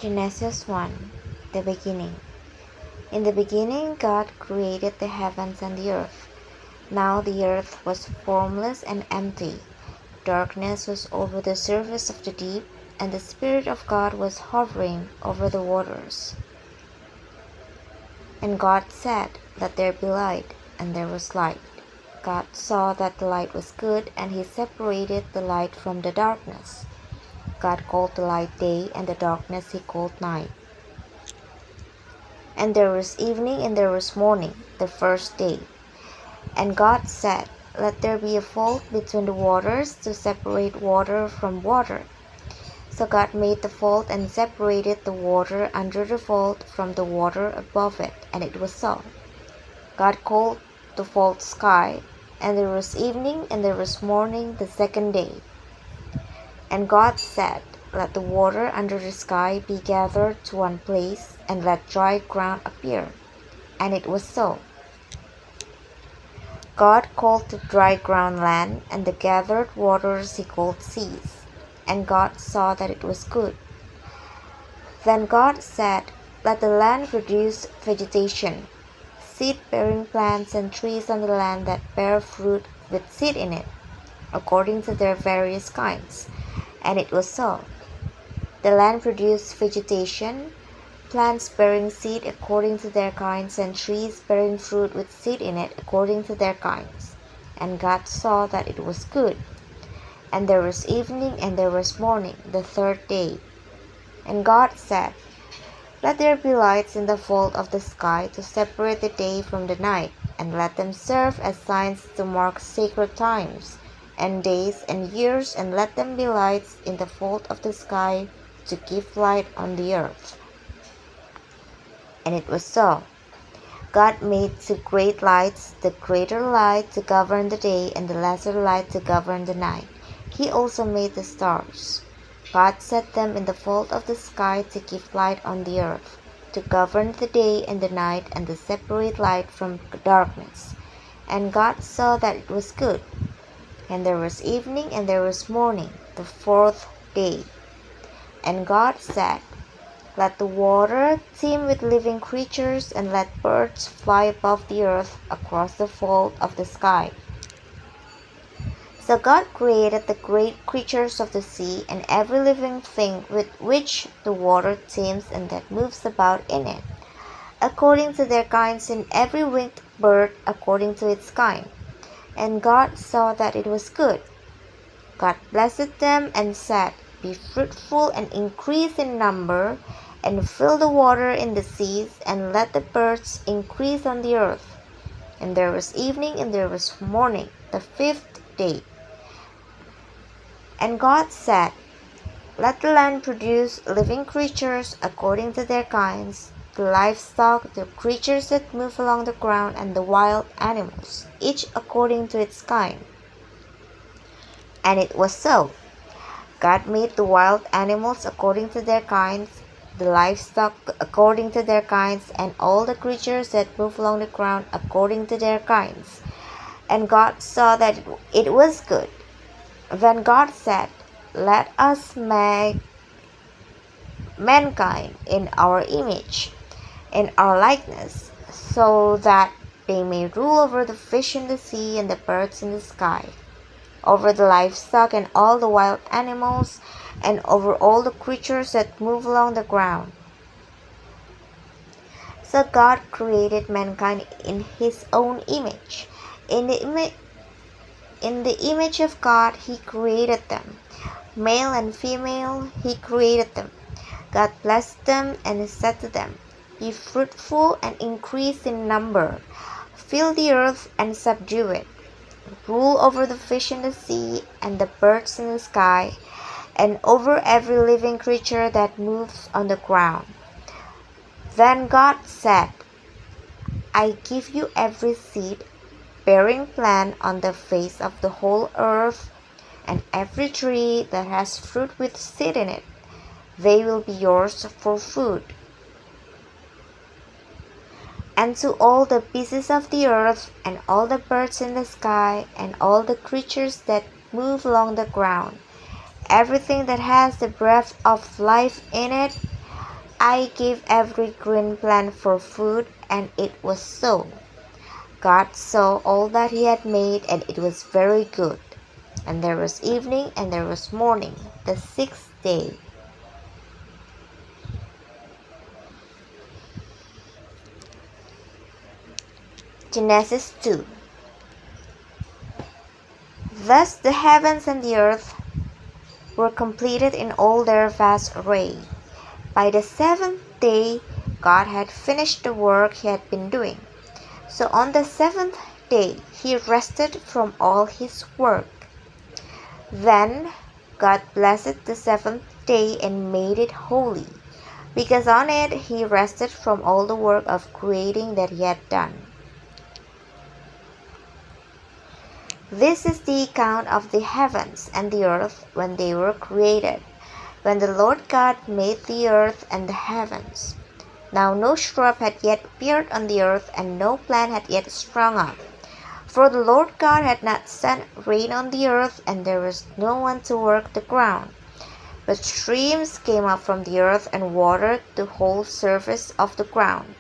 Genesis 1. The beginning. In the beginning God created the heavens and the earth. Now the earth was formless and empty. Darkness was over the surface of the deep, and the Spirit of God was hovering over the waters. And God said, "Let there be light," and there was light. God saw that the light was good, and he separated the light from the darkness. God called the light day, and the darkness he called night. And there was evening and there was morning, the first day. And God said, "Let there be a vault between the waters to separate water from water." So God made the vault and separated the water under the vault from the water above it, and it was so. God called the vault sky, and there was evening and there was morning, the second day. And God said, "Let the water under the sky be gathered to one place, and let dry ground appear." And it was so. God called the dry ground land, and the gathered waters he called seas. And God saw that it was good. Then God said, "Let the land produce vegetation, seed-bearing plants and trees on the land that bear fruit with seed in it, according to their various kinds." And it was so. The land produced vegetation, plants bearing seed according to their kinds, and trees bearing fruit with seed in it according to their kinds. And God saw that it was good. And there was evening and there was morning, the third day. And God said, "Let there be lights in the vault of the sky to separate the day from the night, and let them serve as signs to mark sacred times, and days and years, and let them be lights in the vault of the sky to give light on the earth." And it was so. God made two great lights, the greater light to govern the day, and the lesser light to govern the night. He also made the stars. God set them in the vault of the sky to give light on the earth, to govern the day and the night, and to separate light from darkness. And God saw that it was good. And there was evening and there was morning, the fourth day. And God said, "Let the water teem with living creatures, and let birds fly above the earth across the vault of the sky." So God created the great creatures of the sea, and every living thing with which the water teems and that moves about in it, according to their kinds, and every winged bird according to its kind. And God saw that it was good. God blessed them and said, "Be fruitful and increase in number, and fill the water in the seas, and let the birds increase on the earth." And there was evening and there was morning, the fifth day. And God said, "Let the land produce living creatures according to their kinds, the livestock, the creatures that move along the ground, and the wild animals, each according to its kind." And it was so. God made the wild animals according to their kinds, the livestock according to their kinds, and all the creatures that move along the ground according to their kinds. And God saw that it was good. Then God said, "Let us make mankind in our image, in our likeness, so that they may rule over the fish in the sea and the birds in the sky, over the livestock and all the wild animals, and over all the creatures that move along the ground." So God created mankind in his own image. In the image of God he created them. Male and female he created them. God blessed them and said to them, "Be fruitful and increase in number. Fill the earth and subdue it. Rule over the fish in the sea and the birds in the sky, and over every living creature that moves on the ground." Then God said, "I give you every seed bearing plant on the face of the whole earth, and every tree that has fruit with seed in it. They will be yours for food. And to all the beasts of the earth, and all the birds in the sky, and all the creatures that move along the ground, everything that has the breath of life in it, I gave every green plant for food, and it was so. God saw all that he had made, and it was very good. And there was evening, and there was morning, the sixth day. Genesis 2. Thus the heavens and the earth were completed in all their vast array. By the seventh day God had finished the work he had been doing. So on the seventh day he rested from all his work. Then God blessed the seventh day and made it holy, because on it he rested from all the work of creating that he had done. This is the account of the heavens and the earth when they were created, when the Lord God made the earth and the heavens. Now no shrub had yet appeared on the earth, and no plant had yet sprung up. For the Lord God had not sent rain on the earth, and there was no one to work the ground. But streams came up from the earth and watered the whole surface of the ground.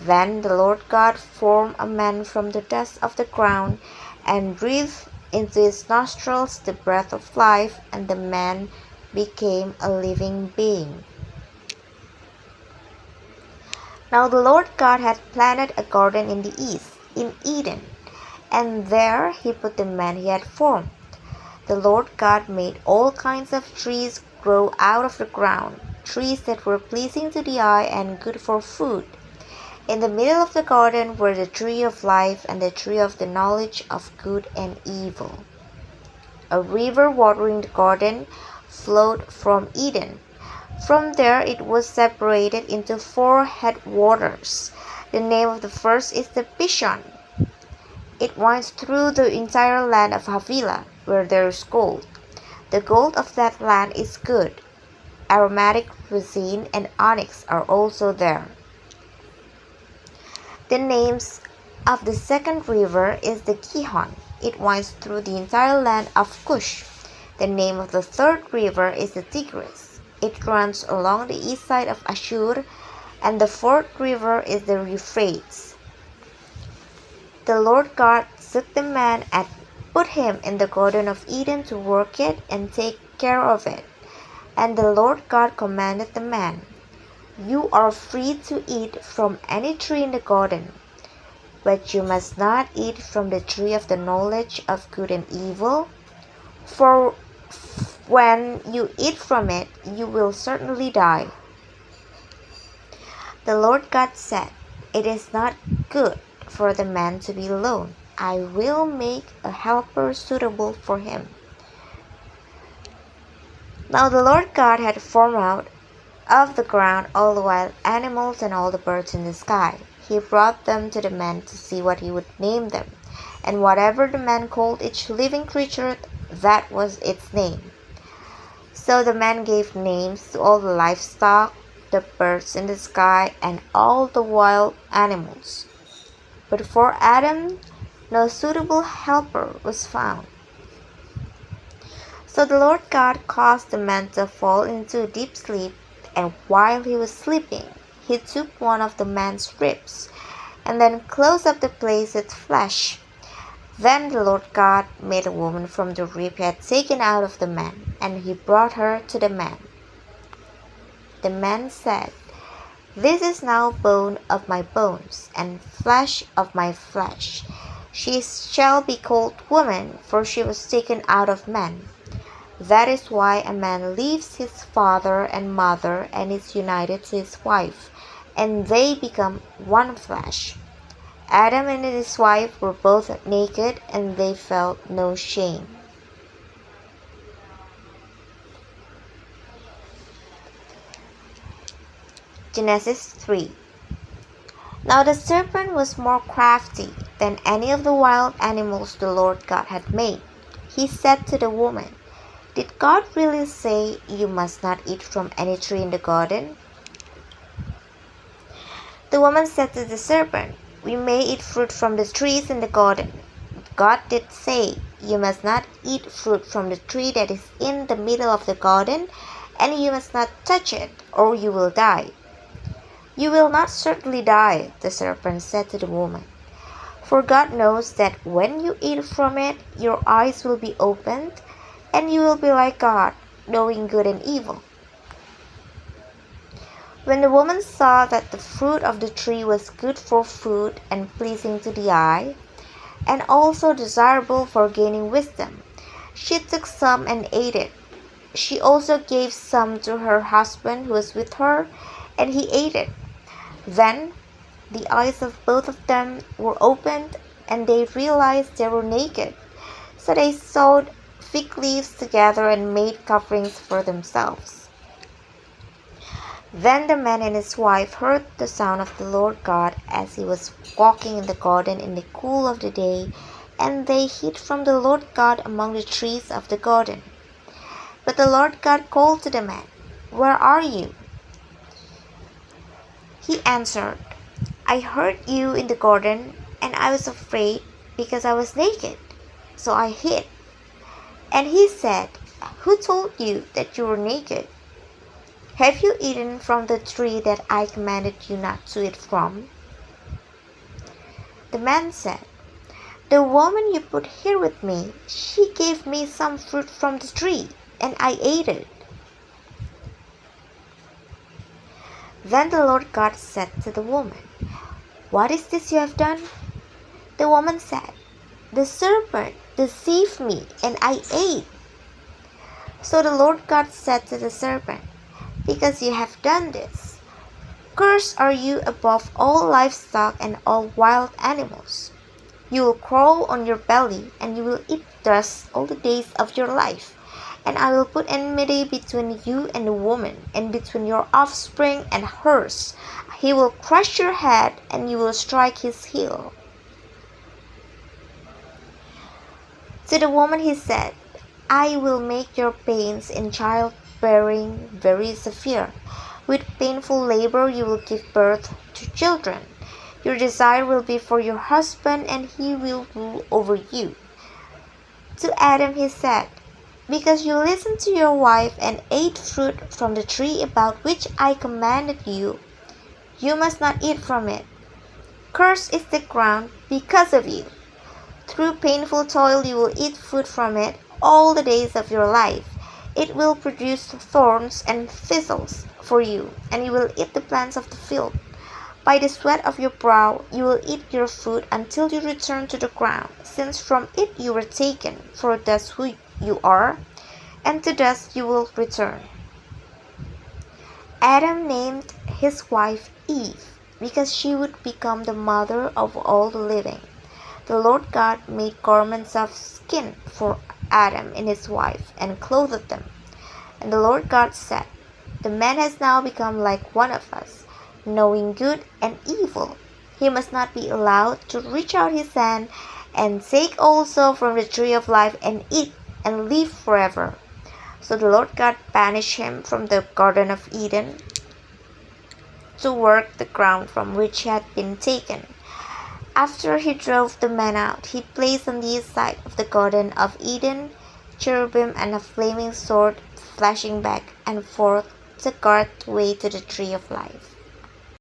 Then the Lord God formed a man from the dust of the ground, and breathed into his nostrils the breath of life, and the man became a living being. Now the Lord God had planted a garden in the east, in Eden, and there he put the man he had formed. The Lord God made all kinds of trees grow out of the ground, trees that were pleasing to the eye and good for food. In the middle of the garden were the tree of life and the tree of the knowledge of good and evil. A river watering the garden flowed from Eden. From there it was separated into 4 headwaters. The name of the first is the Pishon. It winds through the entire land of Havilah, where there is gold. The gold of that land is good. Aromatic resin and onyx are also there. The name of the second river is the Gihon. It winds through the entire land of Cush. The name of the third river is the Tigris. It runs along the east side of Ashur. And the fourth river is the Euphrates. The Lord God took the man and put him in the Garden of Eden to work it and take care of it. And the Lord God commanded the man, "You are free to eat from any tree in the garden, but you must not eat from the tree of the knowledge of good and evil, for when you eat from it, you will certainly die." The Lord God said, "It is not good for the man to be alone. I will make a helper suitable for him." Now the Lord God had formed out of the ground all the wild animals and all the birds in the sky. He brought them to the man to see what he would name them. And whatever the man called each living creature, that was its name. So the man gave names to all the livestock, the birds in the sky, and all the wild animals. But for Adam no suitable helper was found. So the Lord God caused the man to fall into a deep sleep, and while he was sleeping, he took one of the man's ribs, and then closed up the place with flesh. Then the Lord God made a woman from the rib he had taken out of the man, and he brought her to the man. The man said, "This is now bone of my bones, and flesh of my flesh. She shall be called woman, for she was taken out of man. That is why a man leaves his father and mother and is united to his wife, and they become one flesh." Adam and his wife were both naked, and they felt no shame. Genesis 3. Now the serpent was more crafty than any of the wild animals the Lord God had made. He said to the woman, "Did God really say you must not eat from any tree in the garden?" The woman said to the serpent, "We may eat fruit from the trees in the garden. God did say, 'You must not eat fruit from the tree that is in the middle of the garden, and you must not touch it, or you will die." "You will not certainly die," the serpent said to the woman, "for God knows that when you eat from it, your eyes will be opened, and you will be like God, knowing good and evil." When the woman saw that the fruit of the tree was good for food and pleasing to the eye, and also desirable for gaining wisdom, she took some and ate it. She also gave some to her husband who was with her, and he ate it. Then the eyes of both of them were opened, and they realized they were naked. So they sewed fig leaves together and made coverings for themselves. Then the man and his wife heard the sound of the Lord God as he was walking in the garden in the cool of the day, and they hid from the Lord God among the trees of the garden. But the Lord God called to the man, "Where are you?" He answered, "I heard you in the garden, and I was afraid because I was naked, so I hid." And he said, "Who told you that you were naked? Have you eaten from the tree that I commanded you not to eat from?" The man said, "The woman you put here with me, she gave me some fruit from the tree, and I ate it." Then the Lord God said to the woman, "What is this you have done?" The woman said, "The serpent deceived me, and I ate." So the Lord God said to the serpent, "Because you have done this, cursed are you above all livestock and all wild animals. You will crawl on your belly, and you will eat dust all the days of your life. And I will put enmity between you and the woman, and between your offspring and hers. He will crush your head, and you will strike his heel." To the woman he said, "I will make your pains in childbearing very severe. With painful labor you will give birth to children. Your desire will be for your husband, and he will rule over you." To Adam he said, "Because you listened to your wife and ate fruit from the tree about which I commanded you, you must not eat from it. Cursed is the ground because of you. Through painful toil you will eat food from it all the days of your life. It will produce thorns and thistles for you, and you will eat the plants of the field. By the sweat of your brow you will eat your food until you return to the ground, since from it you were taken, for dust who you are, and to dust you will return." Adam named his wife Eve, because she would become the mother of all the living. The Lord God made garments of skin for Adam and his wife, and clothed them. And the Lord God said, "The man has now become like one of us, knowing good and evil. He must not be allowed to reach out his hand and take also from the tree of life and eat and live forever." So the Lord God banished him from the Garden of Eden to work the ground from which he had been taken. After he drove the man out, he placed on the east side of the Garden of Eden cherubim and a flaming sword flashing back and forth to guard the way to the tree of life.